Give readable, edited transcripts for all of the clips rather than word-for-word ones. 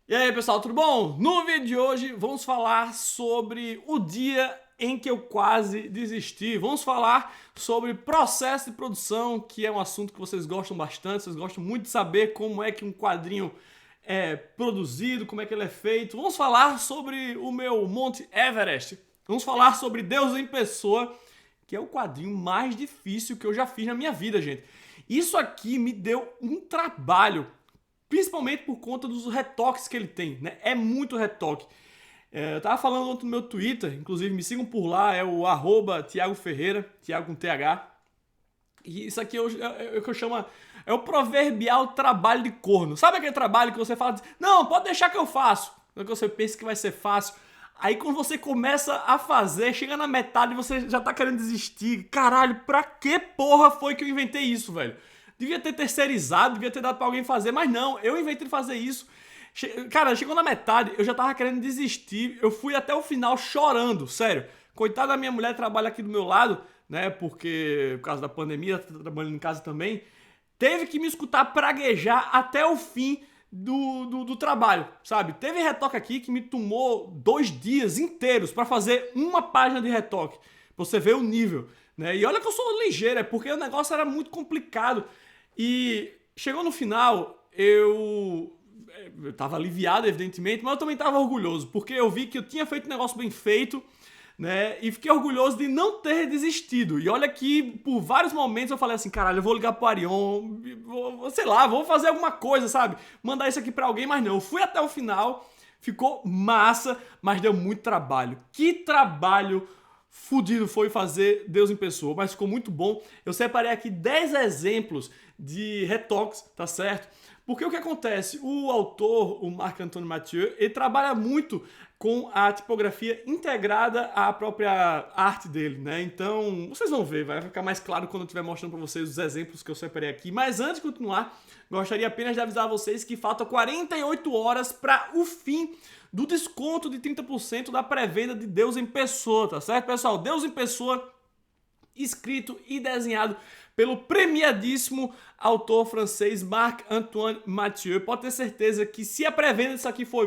E aí, pessoal, tudo bom? No vídeo de hoje vamos falar sobre o dia em que eu quase desisti. Vamos falar sobre processo de produção, que é um assunto que vocês gostam bastante, vocês gostam muito de saber como é que um quadrinho é produzido, como é que ele é feito. Vamos falar sobre o meu Monte Everest. Vamos falar sobre Deus em Pessoa, que é o quadrinho mais difícil que eu já fiz na minha vida, gente. Isso aqui me deu um trabalho, principalmente por conta dos retoques que ele tem, né? É muito retoque. Eu tava falando ontem no meu Twitter, inclusive me sigam por lá, é o @Thiago Ferreira, Thiago com TH. E isso aqui é o que eu chamo, é o proverbial trabalho de corno. Sabe aquele trabalho que você fala, não, pode deixar que eu faço. Que você pensa que vai ser fácil. Aí quando você começa a fazer, chega na metade e você já tá querendo desistir. Caralho, pra que porra foi que eu inventei isso, velho? Devia ter terceirizado, devia ter dado pra alguém fazer, mas não, eu inventei fazer isso. Cara, chegou na metade, eu já tava querendo desistir, eu fui até o final chorando, sério. Coitada da minha mulher, trabalha aqui do meu lado, né, porque por causa da pandemia, tá trabalhando em casa também, teve que me escutar praguejar até o fim do trabalho, sabe? Teve retoque aqui que me tomou 2 dias inteiros pra fazer uma página de retoque, pra você ver o nível, né? E olha que eu sou ligeiro, é porque o negócio era muito complicado. E chegou no final, eu tava aliviado, evidentemente, mas eu também tava orgulhoso, porque eu vi que eu tinha feito um negócio bem feito, né? E fiquei orgulhoso de não ter desistido. E olha que por vários momentos eu falei assim, caralho, eu vou ligar pro Arion, sei lá, vou fazer alguma coisa, sabe? Mandar isso aqui pra alguém, mas não. Eu fui até o final, ficou massa, mas deu muito trabalho. Que trabalho fudido foi fazer Deus em Pessoa, mas ficou muito bom. Eu separei aqui 10 exemplos de retoques, tá certo? Porque o que acontece? O autor, o Marc-Antoine Mathieu, ele trabalha muito com a tipografia integrada à própria arte dele, né? Então, vocês vão ver, vai ficar mais claro quando eu estiver mostrando para vocês os exemplos que eu separei aqui. Mas antes de continuar, gostaria apenas de avisar vocês que falta 48 horas para o fim do desconto de 30% da pré-venda de Deus em Pessoa, tá certo, pessoal? Deus em Pessoa, escrito e desenhado pelo premiadíssimo autor francês Marc-Antoine Mathieu. Pode ter certeza que se a pré-venda disso aqui for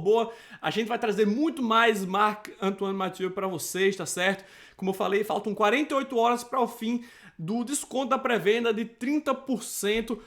boa, a gente vai trazer muito mais Marc-Antoine Mathieu para vocês, tá certo? Como eu falei, faltam 48 horas para o fim do desconto da pré-venda de 30%.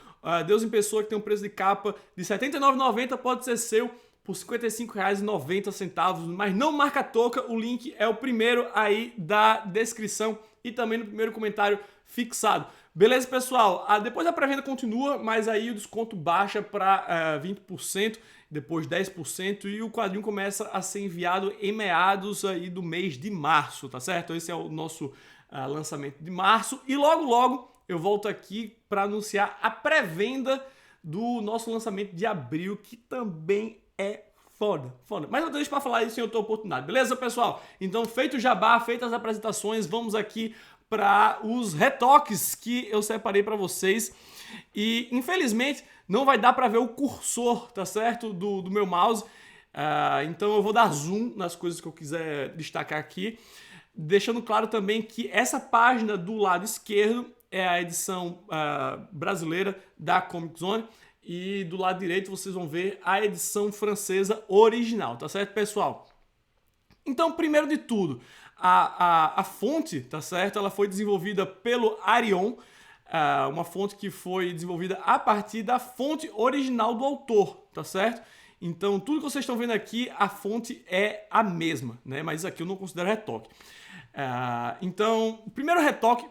Deus em Pessoa, que tem um preço de capa de R$ 79,90, pode ser seu por R$ 55,90, mas não marca toca, o link é o primeiro aí da descrição e também no primeiro comentário fixado. Beleza, pessoal? Depois a pré-venda continua, mas aí o desconto baixa para 20%, depois 10%, e o quadrinho começa a ser enviado em meados aí do mês de março, tá certo? Esse é o nosso lançamento de março, e logo logo eu volto aqui para anunciar a pré-venda do nosso lançamento de abril, que também é foda. Mas eu deixo para falar isso em outra oportunidade, beleza, pessoal? Então, feito o jabá, feitas as apresentações, vamos aqui para os retoques que eu separei para vocês. E, infelizmente, não vai dar para ver o cursor, tá certo? Do meu mouse. Então, eu vou dar zoom nas coisas que eu quiser destacar aqui. Deixando claro também que essa página do lado esquerdo é a edição brasileira da Comic Zone. E do lado direito vocês vão ver a edição francesa original, tá certo, pessoal? Então, primeiro de tudo, a fonte, tá certo? Ela foi desenvolvida pelo Arion, uma fonte que foi desenvolvida a partir da fonte original do autor, tá certo? Então, tudo que vocês estão vendo aqui, a fonte é a mesma, né? Mas isso aqui eu não considero retoque. Então, o primeiro retoque,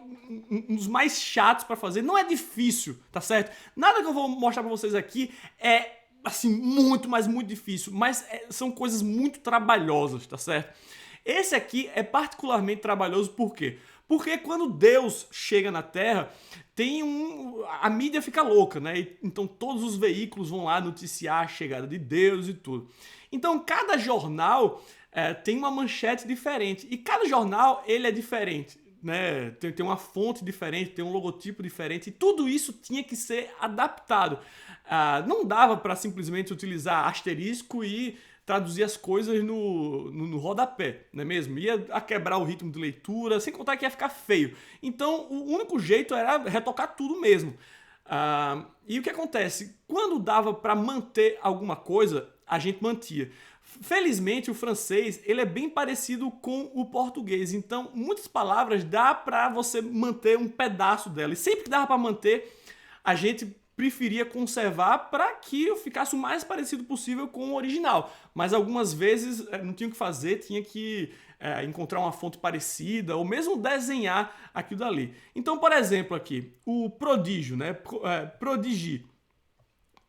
um dos mais chatos para fazer, não é difícil, tá certo? Nada que eu vou mostrar para vocês aqui é, assim, muito, mas muito difícil, mas são coisas muito trabalhosas, tá certo? Esse aqui é particularmente trabalhoso, por quê? Porque quando Deus chega na Terra, a mídia fica louca, né? Então todos os veículos vão lá noticiar a chegada de Deus e tudo. Então cada jornal tem uma manchete diferente, e cada jornal ele é diferente, né? Tem uma fonte diferente, tem um logotipo diferente, e tudo isso tinha que ser adaptado. Não dava para simplesmente utilizar asterisco e traduzir as coisas no rodapé, não é mesmo? Ia quebrar o ritmo de leitura, sem contar que ia ficar feio. Então, o único jeito era retocar tudo mesmo. E o que acontece? Quando dava para manter alguma coisa, a gente mantia. Felizmente, o francês ele é bem parecido com o português, então muitas palavras dá para você manter um pedaço dela. E sempre que dava para manter, a gente preferia conservar para que ficasse o mais parecido possível com o original. Mas algumas vezes não tinha o que fazer, tinha que encontrar uma fonte parecida ou mesmo desenhar aquilo dali. Então, por exemplo, aqui, o prodígio, né? Prodigir.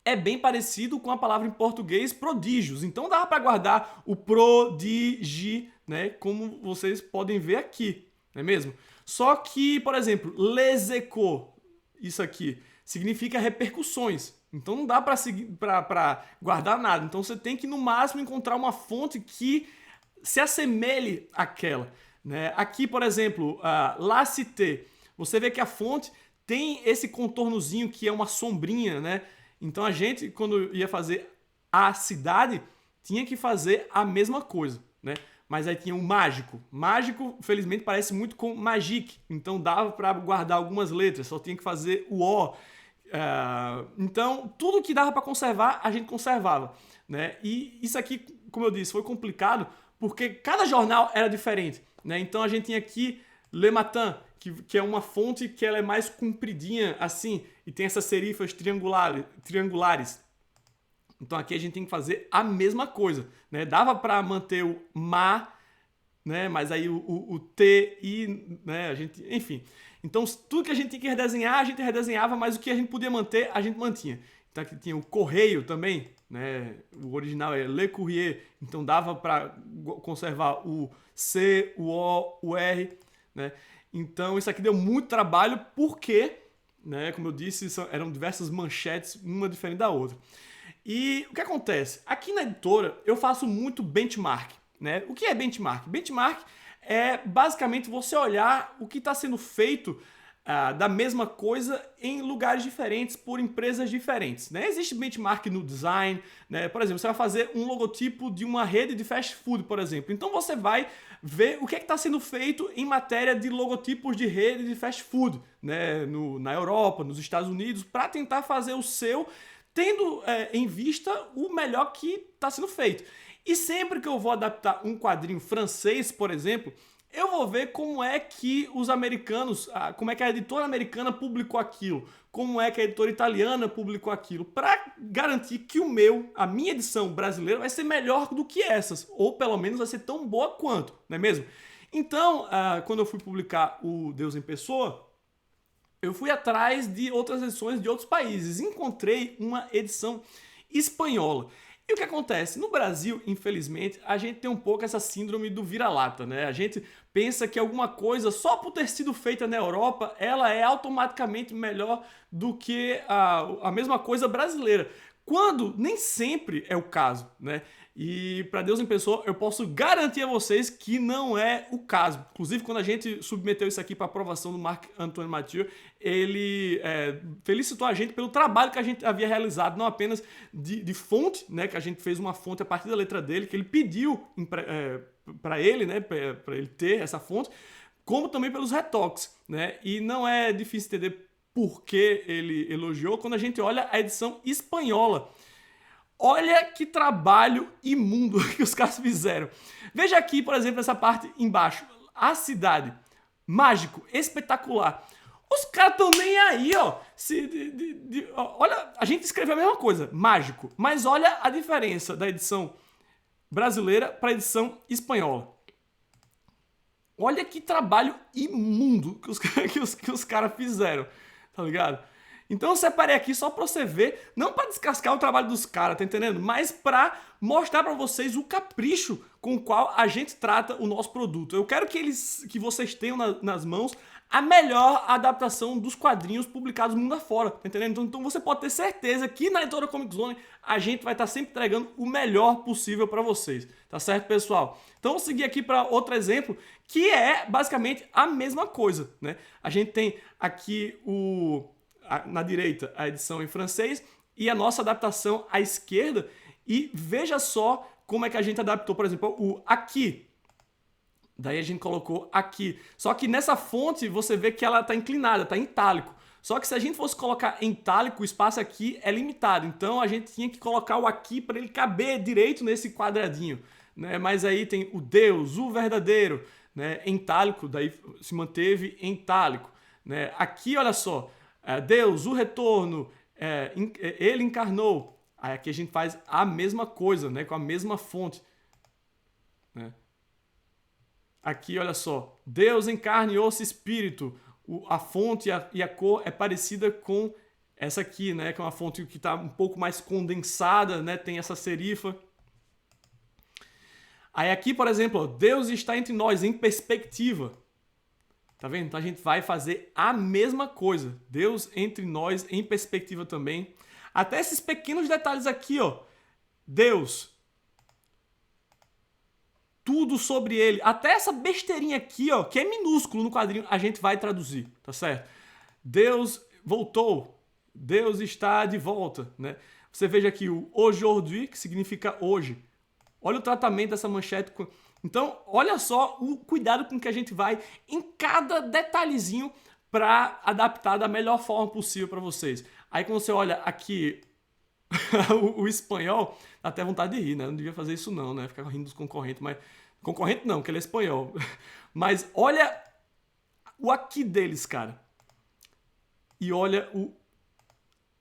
É bem parecido com a palavra em português prodígios. Então dá para guardar o prodigir, né? Como vocês podem ver aqui, não é mesmo? Só que, por exemplo, les échos, isso aqui, significa repercussões. Então não dá para guardar nada. Então você tem que, no máximo, encontrar uma fonte que se assemelhe àquela. Né? Aqui, por exemplo, La Cité. Você vê que a fonte tem esse contornozinho que é uma sombrinha, né? Então a gente, quando ia fazer a cidade, tinha que fazer a mesma coisa, né? Mas aí tinha o mágico. Mágico, felizmente, parece muito com magic. Então dava para guardar algumas letras, só tinha que fazer o O. Então, tudo que dava para conservar, a gente conservava, né? E isso aqui, como eu disse, foi complicado porque cada jornal era diferente, né? Então a gente tinha aqui Le Matin, que é uma fonte que ela é mais compridinha assim, e tem essas serifas triangulares. Então aqui a gente tem que fazer a mesma coisa, né? Dava para manter o ma, né? Mas aí o T, I, né? Enfim. Então tudo que a gente tinha que redesenhar, a gente redesenhava, mas o que a gente podia manter, a gente mantinha. Então aqui tinha o correio também, né? O original é Le Courrier, então dava para conservar o C, o O, o R, né? Então isso aqui deu muito trabalho porque, né, como eu disse, eram diversas manchetes, uma diferente da outra. E o que acontece? Aqui na editora eu faço muito benchmark. Né? O que é benchmark? Benchmark é basicamente você olhar o que está sendo feito da mesma coisa em lugares diferentes por empresas diferentes. Né? Existe benchmark no design, né? Por exemplo, você vai fazer um logotipo de uma rede de fast food, por exemplo. Então você vai ver o que está sendo feito em matéria de logotipos de rede de fast food, né? Na Europa, nos Estados Unidos, para tentar fazer o seu, tendo em vista o melhor que está sendo feito. E sempre que eu vou adaptar um quadrinho francês, por exemplo, eu vou ver como é que os americanos, como é que a editora americana publicou aquilo, como é que a editora italiana publicou aquilo, para garantir que a minha edição brasileira vai ser melhor do que essas, ou pelo menos vai ser tão boa quanto, não é mesmo? Então, quando eu fui publicar o Deus em Pessoa, eu fui atrás de outras edições de outros países, encontrei uma edição espanhola. E o que acontece? No Brasil, infelizmente, a gente tem um pouco essa síndrome do vira-lata, né? A gente pensa que alguma coisa, só por ter sido feita na Europa, ela é automaticamente melhor do que a mesma coisa brasileira. Quando nem sempre é o caso, né? E para Deus em Pessoa, eu posso garantir a vocês que não é o caso. Inclusive, quando a gente submeteu isso aqui para aprovação do Marc-Antoine Mathieu, ele felicitou a gente pelo trabalho que a gente havia realizado, não apenas de fonte, né, que a gente fez uma fonte a partir da letra dele, que ele pediu para ele, né, para ele ter essa fonte, como também pelos retoques, né? E não é difícil entender por que ele elogiou quando a gente olha a edição espanhola. Olha que trabalho imundo que os caras fizeram. Veja aqui, por exemplo, essa parte embaixo. A cidade. Mágico, espetacular. Os caras estão nem aí, ó. Olha, a gente escreveu a mesma coisa, mágico. Mas olha a diferença da edição brasileira para a edição espanhola. Olha que trabalho imundo que os caras fizeram, tá ligado? Então eu separei aqui só pra você ver, não pra descascar o trabalho dos caras, tá entendendo? Mas pra mostrar pra vocês o capricho com o qual a gente trata o nosso produto. Eu quero que vocês tenham nas mãos a melhor adaptação dos quadrinhos publicados mundo afora, tá entendendo? Então você pode ter certeza que na editora Comic Zone a gente vai estar sempre entregando o melhor possível pra vocês, tá certo, pessoal? Então vou seguir aqui para outro exemplo, que é basicamente a mesma coisa, né? A gente tem aqui na direita a edição em francês e a nossa adaptação à esquerda, e veja só como é que a gente adaptou, por exemplo, o aqui. Daí a gente colocou aqui. Só que nessa fonte você vê que ela está inclinada, está em itálico. Só que se a gente fosse colocar em itálico, o espaço aqui é limitado. Então a gente tinha que colocar o aqui para ele caber direito nesse quadradinho, né? Mas aí tem o Deus, o verdadeiro, né? Em itálico, daí se manteve em itálico, né? Aqui, olha só, Deus, o retorno, ele encarnou. Aí aqui a gente faz a mesma coisa, né? Com a mesma fonte, né? Aqui, olha só, Deus em carne e osso espírito. A fonte e a cor é parecida com essa aqui, né? Que é uma fonte que está um pouco mais condensada, né? Tem essa serifa. Aí aqui, por exemplo, ó, Deus está entre nós em perspectiva. Tá vendo? Então a gente vai fazer a mesma coisa. Deus entre nós em perspectiva também. Até esses pequenos detalhes aqui, ó. Deus, tudo sobre ele. Até essa besteirinha aqui, ó, que é minúsculo no quadrinho, a gente vai traduzir, tá certo? Deus voltou. Deus está de volta, né? Você veja aqui o aujourd'hui, que significa hoje. Olha o tratamento dessa manchete. Então, olha só o cuidado com que a gente vai em cada detalhezinho para adaptar da melhor forma possível para vocês. Aí quando você olha aqui o espanhol, dá até vontade de rir, né? Não devia fazer isso não, né? Ficar rindo dos concorrentes, mas... Concorrente não, que ele é espanhol. Mas olha o aqui deles, cara. E olha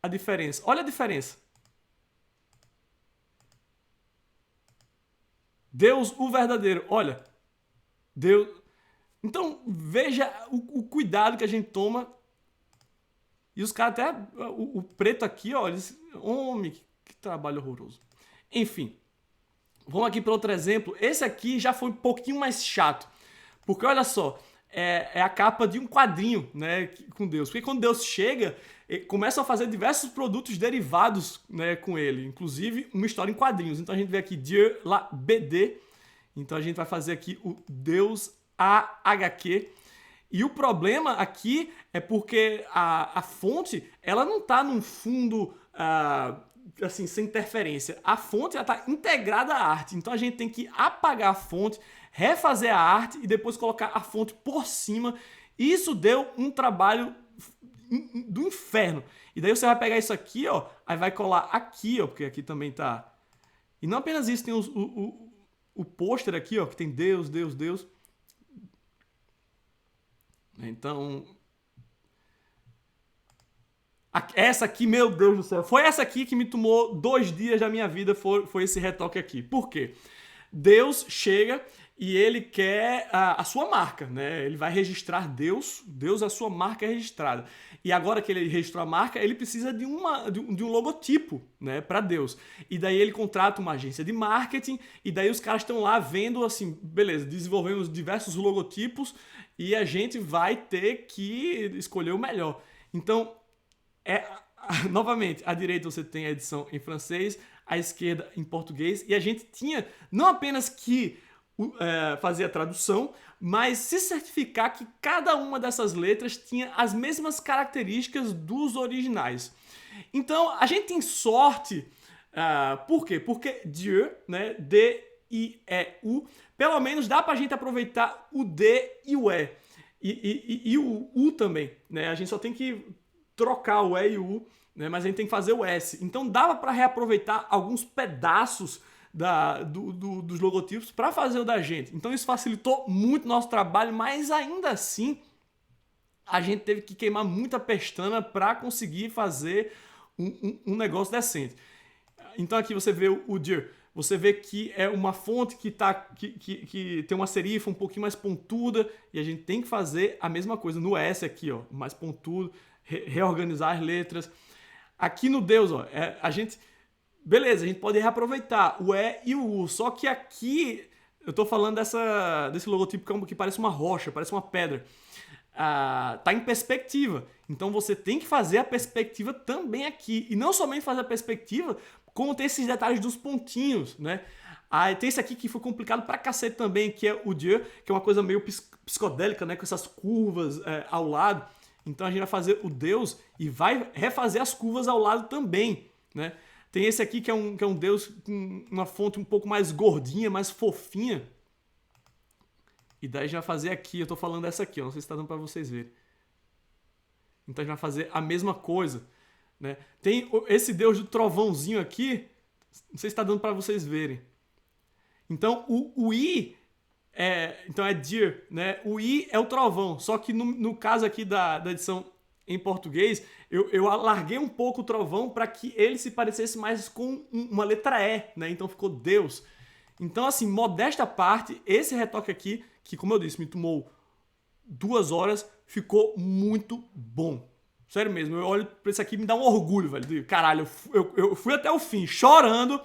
a diferença. Olha a diferença. Deus, o verdadeiro. Olha. Deus... Então, veja o cuidado que a gente toma. E os caras até... O preto aqui, ó. Eles... Homem, que trabalho horroroso. Enfim. Vamos aqui para outro exemplo. Esse aqui já foi um pouquinho mais chato. Porque olha só, é a capa de um quadrinho, né, com Deus. Porque quando Deus chega, começa a fazer diversos produtos derivados, né, com ele. Inclusive uma história em quadrinhos. Então a gente vê aqui Dieu la BD. Então a gente vai fazer aqui o Deus AHQ. E o problema aqui é porque a fonte, ela não está num fundo... assim, sem interferência. A fonte está integrada à arte, então a gente tem que apagar a fonte, refazer a arte e depois colocar a fonte por cima. Isso deu um trabalho do inferno. E daí você vai pegar isso aqui, ó, aí vai colar aqui, ó, porque aqui também tá... E não apenas isso, tem o pôster aqui, ó, que tem Deus, Deus, Deus. Então... Essa aqui, meu Deus do céu, foi essa aqui que me tomou 2 dias da minha vida, foi esse retoque aqui. Por quê? Deus chega e ele quer a sua marca, né? Ele vai registrar Deus, a sua marca é registrada. E agora que ele registrou a marca, ele precisa de um logotipo, né, para Deus. E daí ele contrata uma agência de marketing e daí os caras estão lá vendo assim, beleza, desenvolvemos diversos logotipos e a gente vai ter que escolher o melhor. Então, novamente, à direita você tem a edição em francês, à esquerda em português, e a gente tinha não apenas que fazer a tradução, mas se certificar que cada uma dessas letras tinha as mesmas características dos originais. Então, a gente tem sorte, por quê? Porque Dieu, né, D-I-E-U, pelo menos dá pra gente aproveitar o D e o E. E o U também, né? A gente só tem que trocar o E e o U, né? Mas a gente tem que fazer o S. Então dava para reaproveitar alguns pedaços dos logotipos para fazer o da gente. Então isso facilitou muito o nosso trabalho, mas ainda assim a gente teve que queimar muita pestana para conseguir fazer um negócio decente. Então aqui você vê o Dieu. Você vê que é uma fonte que tem uma serifa um pouquinho mais pontuda e a gente tem que fazer a mesma coisa no S aqui, ó, mais pontudo. Reorganizar as letras. Aqui no Deus, ó, beleza, a gente pode reaproveitar o E e o U, só que aqui eu tô falando desse logotipo que parece uma rocha, parece uma pedra. Tá em perspectiva, então você tem que fazer a perspectiva também aqui, e não somente fazer a perspectiva, como tem esses detalhes dos pontinhos, né? Tem esse aqui que foi complicado pra cacete também, que é o Dieu, que é uma coisa meio psicodélica, né, com essas curvas ao lado. Então a gente vai fazer o Deus e vai refazer as curvas ao lado também, né? Tem esse aqui que é um Deus com uma fonte um pouco mais gordinha, mais fofinha. E daí já vai fazer aqui, eu tô falando dessa aqui, ó, não sei se tá dando pra vocês verem. Então a gente vai fazer a mesma coisa, né? Tem esse Deus do trovãozinho aqui, não sei se está dando para vocês verem. Então o I então é deer, né? O I é o trovão, só que no caso aqui da edição em português, eu alarguei um pouco o trovão para que ele se parecesse mais com uma letra E, né? Então ficou Deus. Então, assim, modesta parte, esse retoque aqui, que como eu disse, me tomou 2 horas, ficou muito bom. Sério mesmo, eu olho pra isso aqui e me dá um orgulho, velho. Caralho, eu fui até o fim, chorando,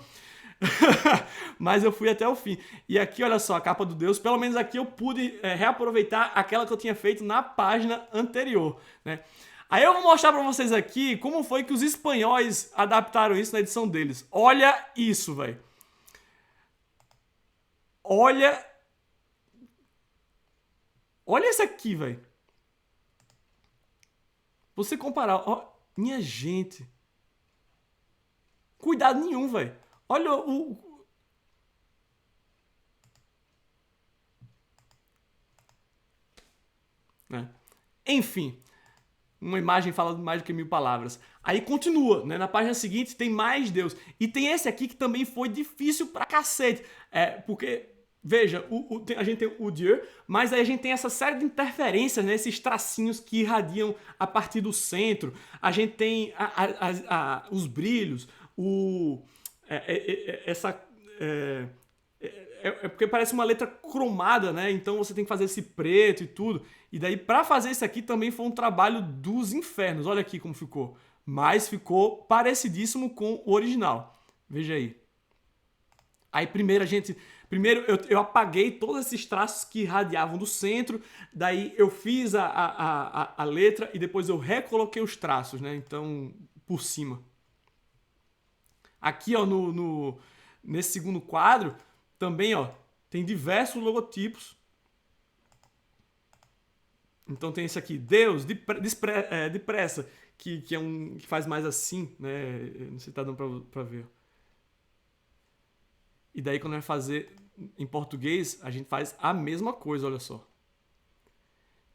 mas eu fui até o fim. E aqui, olha só, a capa do Deus, pelo menos aqui eu pude reaproveitar aquela que eu tinha feito na página anterior, né? Aí eu vou mostrar pra vocês aqui como foi que os espanhóis adaptaram isso na edição deles. Olha isso, velho. Olha isso aqui, velho. Você comparar, ó, minha gente. Cuidado nenhum, velho. Olha né? Enfim, uma imagem fala mais do que 1000 palavras. Aí continua, né? Na página seguinte tem mais Deus. E tem esse aqui que também foi difícil pra cacete. Porque, veja, a gente tem o Dieu, mas aí a gente tem essa série de interferências, né? Esses tracinhos que irradiam a partir do centro. A gente tem os brilhos, porque parece uma letra cromada, né? Então você tem que fazer esse preto e tudo. E daí, pra fazer isso aqui, também foi um trabalho dos infernos. Olha aqui como ficou. Mas ficou parecidíssimo com o original. Veja aí. Aí primeiro eu apaguei todos esses traços que irradiavam do centro. Daí eu fiz a letra e depois eu recoloquei os traços, né? Então, por cima. Aqui, ó, nesse segundo quadro, também, ó, tem diversos logotipos. Então tem esse aqui, Deus, depressa, que faz mais assim, né? Não sei se tá dando pra ver. E daí quando vai fazer em português, a gente faz a mesma coisa, olha só.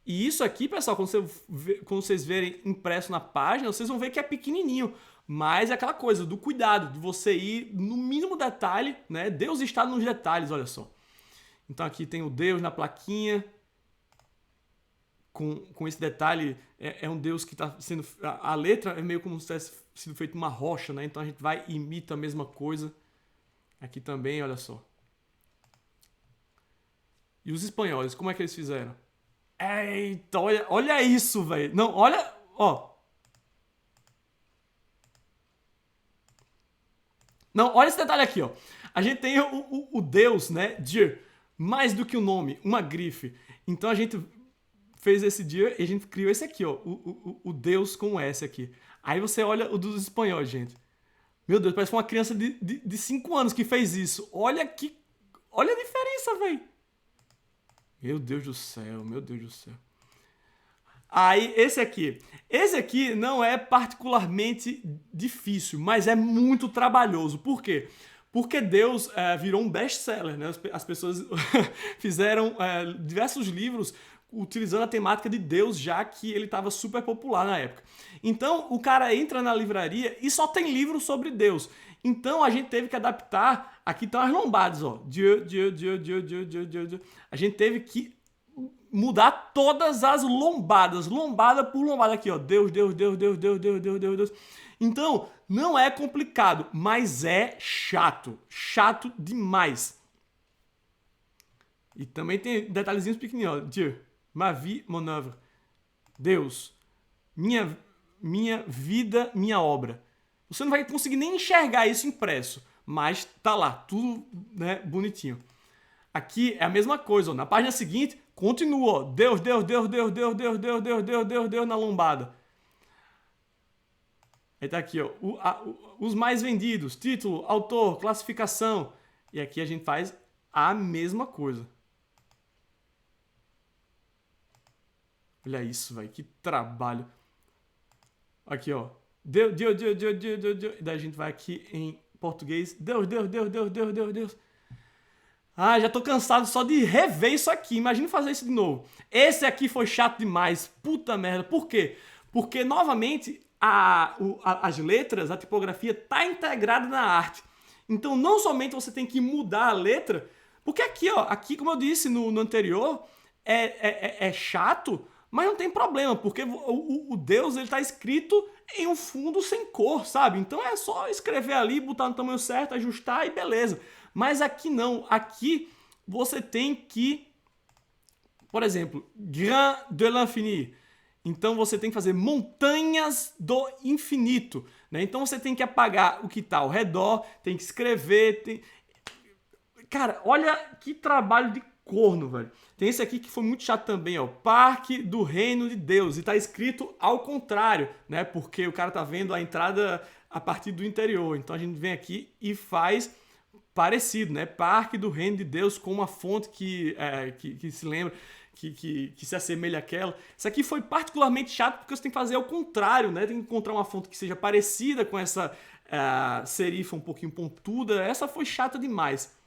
E isso aqui, pessoal, quando vocês verem impresso na página, vocês vão ver que é pequenininho. Mas é aquela coisa do cuidado, de você ir no mínimo detalhe, né? Deus está nos detalhes, olha só. Então aqui tem o Deus na plaquinha. Com esse detalhe, é um Deus que está sendo... A letra é meio como se tivesse sido feito uma rocha, né? Então a gente vai e imita a mesma coisa. Aqui também, olha só. E os espanhóis, como é que eles fizeram? Eita, olha isso, velho. Não, olha... Ó. Não, olha esse detalhe aqui, ó. A gente tem o Deus, né? Dieu. Mais do que o nome, uma grife. Então a gente fez esse dia e a gente criou esse aqui, ó. O Deus com S aqui. Aí você olha o dos espanhóis, gente. Meu Deus, parece uma criança de 5 anos que fez isso. Olha a diferença, velho. Meu Deus do céu, meu Deus do céu. Aí, esse aqui não é particularmente difícil, mas é muito trabalhoso. Por quê? Porque Deus virou um best-seller, né? As pessoas fizeram diversos livros utilizando a temática de Deus, já que ele estava super popular na época. Então, o cara entra na livraria e só tem livro sobre Deus. Então, a gente teve que adaptar... Aqui estão as lombadas, ó. Dieu. A gente teve que mudar todas as lombadas. Lombada por lombada aqui, ó. Deus. Então, não é complicado, mas é chato. Chato demais. E também tem detalhezinhos pequenininhos, ó. Dieu. Ma vie, mon œuvre. Deus. Minha vida, minha obra. Você não vai conseguir nem enxergar isso impresso, mas tá lá, tudo, né, bonitinho. Aqui é a mesma coisa, ó. Na página seguinte, continua, ó. Deus na lombada. Aí tá aqui, ó, os mais vendidos, título, autor, classificação. E aqui a gente faz a mesma coisa. Olha isso, velho, que trabalho. Aqui, ó. Deus. E daí a gente vai aqui em português. Deus. Ah, já tô cansado só de rever isso aqui. Imagina fazer isso de novo. Esse aqui foi chato demais. Puta merda. Por quê? Porque, novamente, as letras, a tipografia está integrada na arte. Então, não somente você tem que mudar a letra, porque aqui, ó, aqui como eu disse no anterior, é chato, mas não tem problema, porque o Deus está escrito em um fundo sem cor, sabe? Então é só escrever ali, botar no tamanho certo, ajustar e beleza. Mas aqui não, aqui você tem que, por exemplo, Grain de l'Infini. Então você tem que fazer montanhas do infinito, né? Então você tem que apagar o que está ao redor, tem que escrever. Cara, olha que trabalho de corno, velho. Tem esse aqui que foi muito chato também, ó. Parque do Reino de Deus. E tá escrito ao contrário, né? Porque o cara tá vendo a entrada a partir do interior. Então a gente vem aqui e faz parecido, né? Parque do Reino de Deus com uma fonte que se lembra, que se assemelha àquela. Isso aqui foi particularmente chato porque você tem que fazer ao contrário, né? Tem que encontrar uma fonte que seja parecida com essa serifa um pouquinho pontuda. Essa foi chata demais.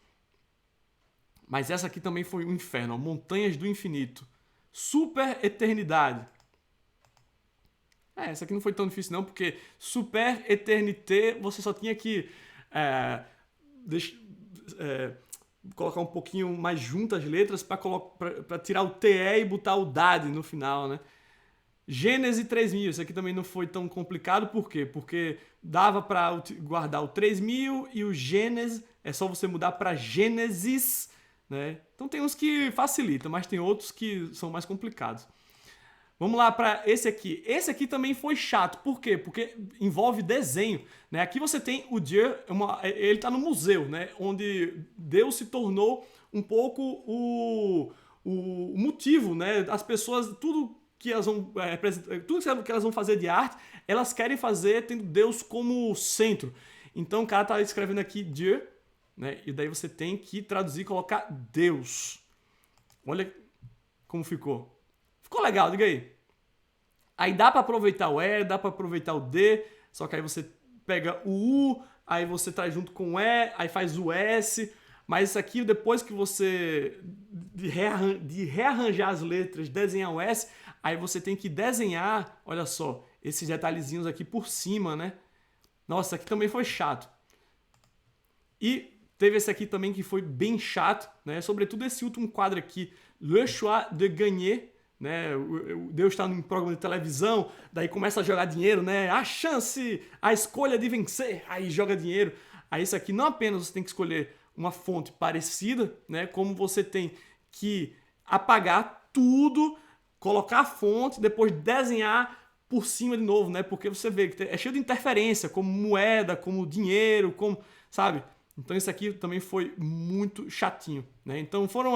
Mas essa aqui também foi um inferno, ó. Montanhas do Infinito. Super Eternidade. Essa aqui não foi tão difícil não, porque Super Eternité você só tinha que colocar um pouquinho mais junto as letras para tirar o TE e botar o DAD no final, né? Gênesis 3000, isso aqui também não foi tão complicado, por quê? Porque dava para guardar o 3000 e o Gênesis, é só você mudar para Gênesis, né? Então tem uns que facilitam, mas tem outros que são mais complicados. Vamos lá para esse aqui. Esse aqui também foi chato. Por quê? Porque envolve desenho, né? Aqui você tem o Dieu, ele está no museu, né? Onde Deus se tornou um pouco o motivo, né? As pessoas, tudo que elas vão fazer de arte, elas querem fazer tendo Deus como centro. Então o cara está escrevendo aqui Dieu, né? E daí você tem que traduzir e colocar Deus. Olha como ficou. Ficou legal, diga aí. Aí dá para aproveitar o E, dá para aproveitar o D, só que aí você pega o U, aí você traz junto com o E, aí faz o S. Mas isso aqui, depois que você de rearranjar as letras, desenhar o S, aí você tem que desenhar, olha só, esses detalhezinhos aqui por cima, né? Nossa, aqui também foi chato. E teve esse aqui também que foi bem chato, né? Sobretudo esse último quadro aqui, Le choix de gagner, né? Deus está num programa de televisão, daí começa a jogar dinheiro, né? A chance, a escolha de vencer, aí joga dinheiro. Aí isso aqui não apenas você tem que escolher uma fonte parecida, né? Como você tem que apagar tudo, colocar a fonte, depois desenhar por cima de novo, né? Porque você vê que é cheio de interferência, como moeda, como dinheiro, como, sabe? Então isso aqui também foi muito chatinho, né? Então foram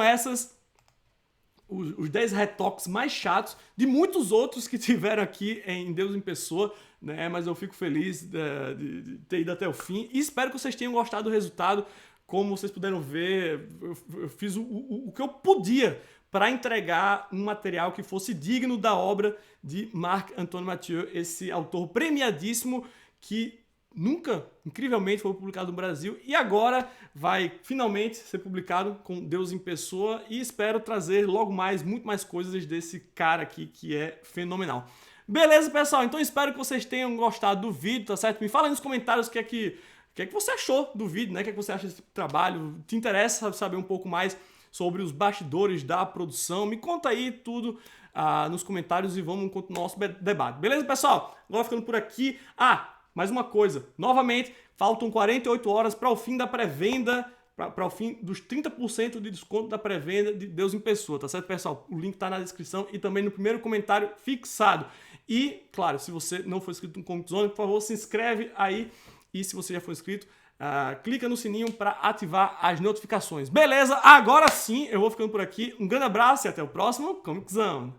os 10 retoques mais chatos de muitos outros que tiveram aqui em Deus em Pessoa, né? Mas eu fico feliz de ter ido até o fim e espero que vocês tenham gostado do resultado. Como vocês puderam ver, eu fiz o que eu podia para entregar um material que fosse digno da obra de Marc-Antoine Mathieu, esse autor premiadíssimo que nunca, incrivelmente, foi publicado no Brasil e agora vai finalmente ser publicado com Deus em Pessoa e espero trazer logo mais, muito mais coisas desse cara aqui que é fenomenal. Beleza, pessoal? Então espero que vocês tenham gostado do vídeo, tá certo? Me fala aí nos comentários o que é que você achou do vídeo, né? O que é que você acha desse trabalho? Te interessa saber um pouco mais sobre os bastidores da produção? Me conta aí tudo nos comentários e vamos continuar o nosso debate. Beleza, pessoal? Agora ficando por aqui. Mais uma coisa, novamente, faltam 48 horas para o fim da pré-venda, para o fim dos 30% de desconto da pré-venda de Deus em Pessoa, tá certo, pessoal? O link tá na descrição e também no primeiro comentário fixado. E, claro, se você não for inscrito no Comic Zone, por favor, se inscreve aí. E se você já for inscrito, clica no sininho para ativar as notificações. Beleza? Agora sim, eu vou ficando por aqui. Um grande abraço e até o próximo Comic Zone.